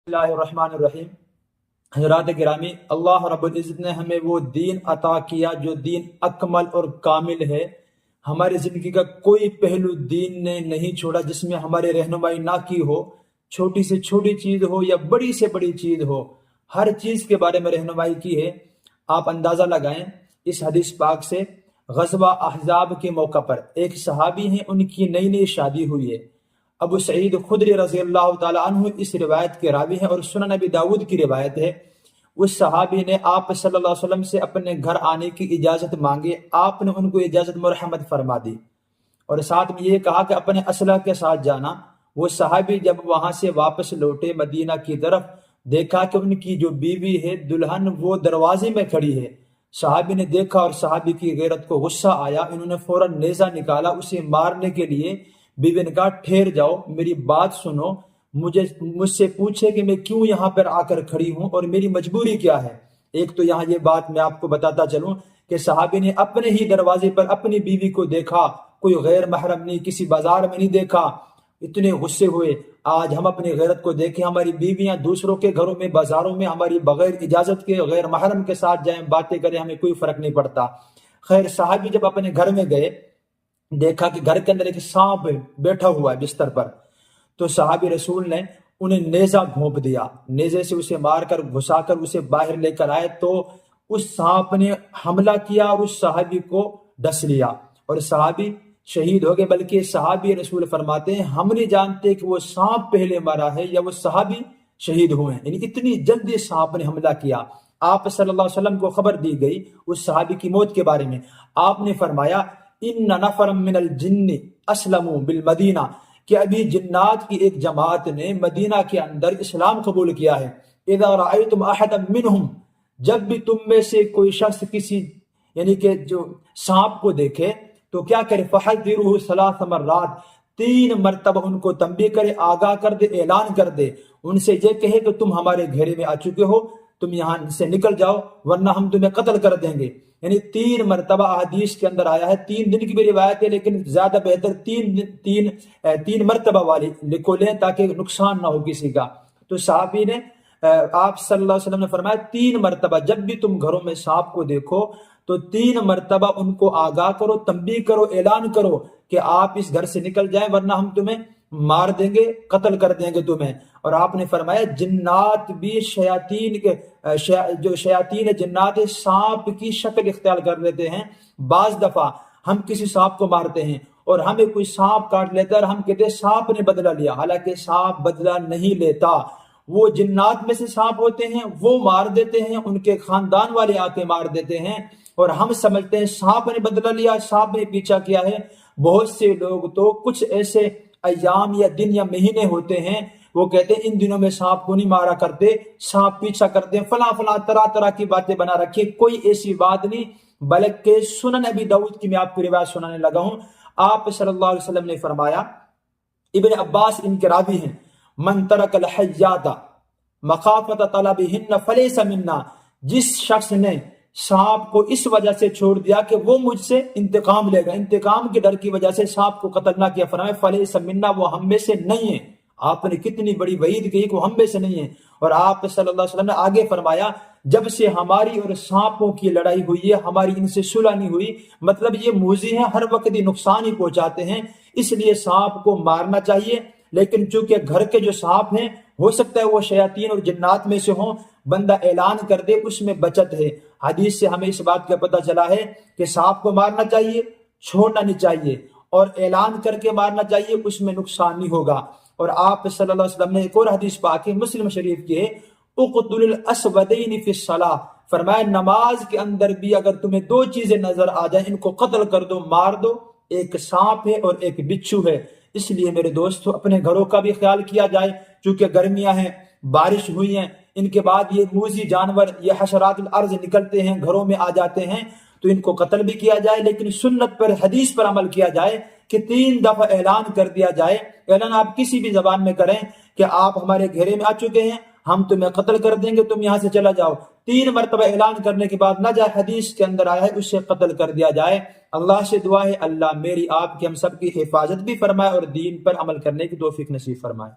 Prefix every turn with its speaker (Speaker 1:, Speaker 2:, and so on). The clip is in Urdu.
Speaker 1: اللہ الرحمن الرحیم۔ حضرات گرامی، اللہ رب العزت نے ہمیں وہ دین عطا کیا جو دین اکمل اور کامل ہے۔ ہماری زندگی کا کوئی پہلو دین نے نہیں چھوڑا جس میں ہماری رہنمائی نہ کی ہو، چھوٹی سے چھوٹی چیز ہو یا بڑی سے بڑی چیز ہو، ہر چیز کے بارے میں رہنمائی کی ہے۔ آپ اندازہ لگائیں اس حدیث پاک سے، غزوہ احزاب کے موقع پر ایک صحابی ہیں، ان کی نئی نئی شادی ہوئی ہے۔ ابو سعید خدری رضی اللہ تعالیٰ عنہ اس روایت کے راوی ہیں اور سنن نبی داود کی روایت ہے۔ اس صحابی نے آپ صلی اللہ علیہ وسلم سے اپنے گھر آنے کی اجازت مانگی، آپ نے ان کو اجازت مرحمت فرما دی اور ساتھ میں یہ کہا کہ اپنے اسلحہ کے ساتھ جانا۔ وہ صحابی جب وہاں سے واپس لوٹے مدینہ کی طرف، دیکھا کہ ان کی جو بیوی ہے دلہن وہ دروازے میں کھڑی ہے۔ صحابی نے دیکھا اور صحابی کی غیرت کو غصہ آیا، انہوں نے فوراً نیزہ نکالا اسے مارنے کے لیے۔ بیوی نے کہا ٹھہر جاؤ، میری بات سنو، مجھ سے پوچھے کہ میں کیوں یہاں پر آ کر کھڑی ہوں اور میری مجبوری کیا ہے۔ ایک تو یہاں یہ بات میں آپ کو بتاتا چلوں کہ صحابی نے اپنے ہی دروازے پر اپنی بیوی کو دیکھا، کوئی غیر محرم نہیں، کسی بازار میں نہیں دیکھا۔ اتنے غصے ہوئے، آج ہم اپنی غیرت کو دیکھیں، ہماری بیویاں دوسروں کے گھروں میں بازاروں میں ہماری بغیر اجازت کے غیر محرم کے ساتھ جائیں، باتیں کریں، ہمیں کوئی فرق نہیں پڑتا۔ خیر صحابی جب اپنے گھر میں گئے، دیکھا کہ گھر کے اندر ایک سانپ بیٹھا ہوا ہے بستر پر، تو صحابی رسول نے انہیں نیزہ گھونپ دیا، نیزے سے اسے مار کر گھسا کر اسے باہر لے کر آئے تو اس سانپ نے حملہ کیا اور اس صحابی کو ڈس لیا اور صحابی شہید ہو گئے۔ بلکہ صحابی رسول فرماتے ہیں ہم نہیں جانتے کہ وہ سانپ پہلے مرا ہے یا وہ صحابی شہید ہوئے ہیں، یعنی اتنی جلدی سانپ نے حملہ کیا۔ آپ صلی اللہ علیہ وسلم کو خبر دی گئی اس صحابی کی موت کے بارے میں۔ آپ نے فرمایا ان نفر من الجن اسلموا بالمدینہ، کہ ابھی جنات کی ایک جماعت نے مدینہ کے اندر اسلام قبول کیا ہے۔ اذا رأیتم احدا منہم، جب بھی تم میں سے کوئی شخص کسی یعنی کہ جو سانپ کو دیکھے تو کیا کرے، فحذروه 3 مرات، 3 مرتبہ ان کو تنبیہ کرے، آگاہ کر دے، اعلان کر دے، ان سے یہ کہے کہ تم ہمارے گھیرے میں آ چکے ہو، تم یہاں سے نکل جاؤ ورنہ ہم تمہیں قتل کر دیں گے۔ یعنی 3 مرتبہ حدیث کے اندر آیا ہے، 3 دن کی بھی روایت ہے لیکن زیادہ بہتر 3 مرتبہ والی لکھو لیں تاکہ نقصان نہ ہو کسی کا۔ تو صحابی نے آپ صلی اللہ علیہ وسلم نے فرمایا 3 مرتبہ جب بھی تم گھروں میں سانپ کو دیکھو تو 3 مرتبہ ان کو آگاہ کرو، تنبیہ کرو، اعلان کرو کہ آپ اس گھر سے نکل جائیں ورنہ ہم تمہیں مار دیں گے، قتل کر دیں گے تمہیں۔ اور آپ نے فرمایا جنات بھی جو شیاطین جنات سانپ کی شکل اختیار کر لیتے ہیں۔ بعض دفعہ ہم کسی سانپ کو مارتے ہیں اور ہمیں کوئی سانپ کاٹ لیتا ہے اور ہم کہتے ہیں سانپ نے بدلہ لیا، حالانکہ سانپ بدلہ نہیں لیتا، وہ جنات میں سے سانپ ہوتے ہیں، وہ مار دیتے ہیں، ان کے خاندان والے آ کے مار دیتے ہیں اور ہم سمجھتے ہیں سانپ نے بدلہ لیا، سانپ نے پیچھا کیا ہے۔ بہت سے لوگ تو کچھ ایسے ایام یا دن یا مہینے ہوتے ہیں وہ کہتے ہیں ان دنوں میں سانپ کو نہیں مارا کرتے، سانپ پیچھا کرتے ہیں، فلاں فلاں طرح طرح کی باتیں بنا رکھی۔ کوئی ایسی بات نہیں، بلکہ سنن نبی داؤد کی میں آپ کو روایت سنانے لگا ہوں۔ آپ صلی اللہ علیہ وسلم نے فرمایا، ابن عباس ان کے راوی ہیں، من ترک الحیات مخافت طلبہن فلیس منا، جس شخص نے سانپ کو اس وجہ سے چھوڑ دیا کہ وہ مجھ سے انتقام لے گا، انتقام کے ڈر کی وجہ سے سانپ کو قتل نہ کیا، فرمایا فلیس منا، وہ ہم میں سے نہیں ہے۔ آپ نے کتنی بڑی وعید کہی کہ وہ ہم میں سے نہیں ہے۔ اور آپ صلی اللہ علیہ وسلم نے آگے فرمایا جب سے ہماری اور سانپوں کی لڑائی ہوئی ہے ہماری ان سے صلح نہیں ہوئی، مطلب یہ موذی ہیں، ہر وقت یہ نقصان ہی پہنچاتے ہیں، اس لیے سانپ کو مارنا چاہیے۔ لیکن چونکہ گھر کے جو سانپ ہیں ہو سکتا ہے وہ شیاطین اور جنات میں سے ہوں، بندہ اعلان کر دے، اس میں بچت ہے۔ حدیث سے ہمیں اس بات کا پتہ چلا ہے کہ سانپ کو مارنا چاہیے، چھوڑنا نہیں چاہیے، اور اعلان کر کے مارنا چاہیے، اس میں نقصان نہیں ہوگا۔ اور آپ صلی اللہ علیہ وسلم نے ایک اور حدیث پاک ہے مسلم شریف کی ہے، اقتل الاسودین فی الصلاۃ، فرمایا نماز کے اندر بھی اگر تمہیں 2 چیزیں نظر آ جائیں ان کو قتل کر دو، مار دو، ایک سانپ ہے اور ایک بچھو ہے۔ اس لیے میرے دوستو اپنے گھروں کا بھی خیال کیا جائے، چونکہ گرمیاں ہیں، بارش ہوئی ہیں، ان کے بعد یہ موذی جانور، یہ حشرات الارض نکلتے ہیں، گھروں میں آ جاتے ہیں، تو ان کو قتل بھی کیا جائے، لیکن سنت پر، حدیث پر عمل کیا جائے کہ 3 دفعہ اعلان کر دیا جائے۔ اعلان آپ کسی بھی زبان میں کریں کہ آپ ہمارے گھیرے میں آ چکے ہیں، ہم تمہیں قتل کر دیں گے، تم یہاں سے چلا جاؤ۔ 3 مرتبہ اعلان کرنے کے بعد نہ جائے، حدیث کے اندر آیا ہے اس سے قتل کر دیا جائے۔ اللہ سے دعا ہے اللہ میری آپ کی ہم سب کی حفاظت بھی فرمائے اور دین پر عمل کرنے کی توفیق نصیب فرمائے۔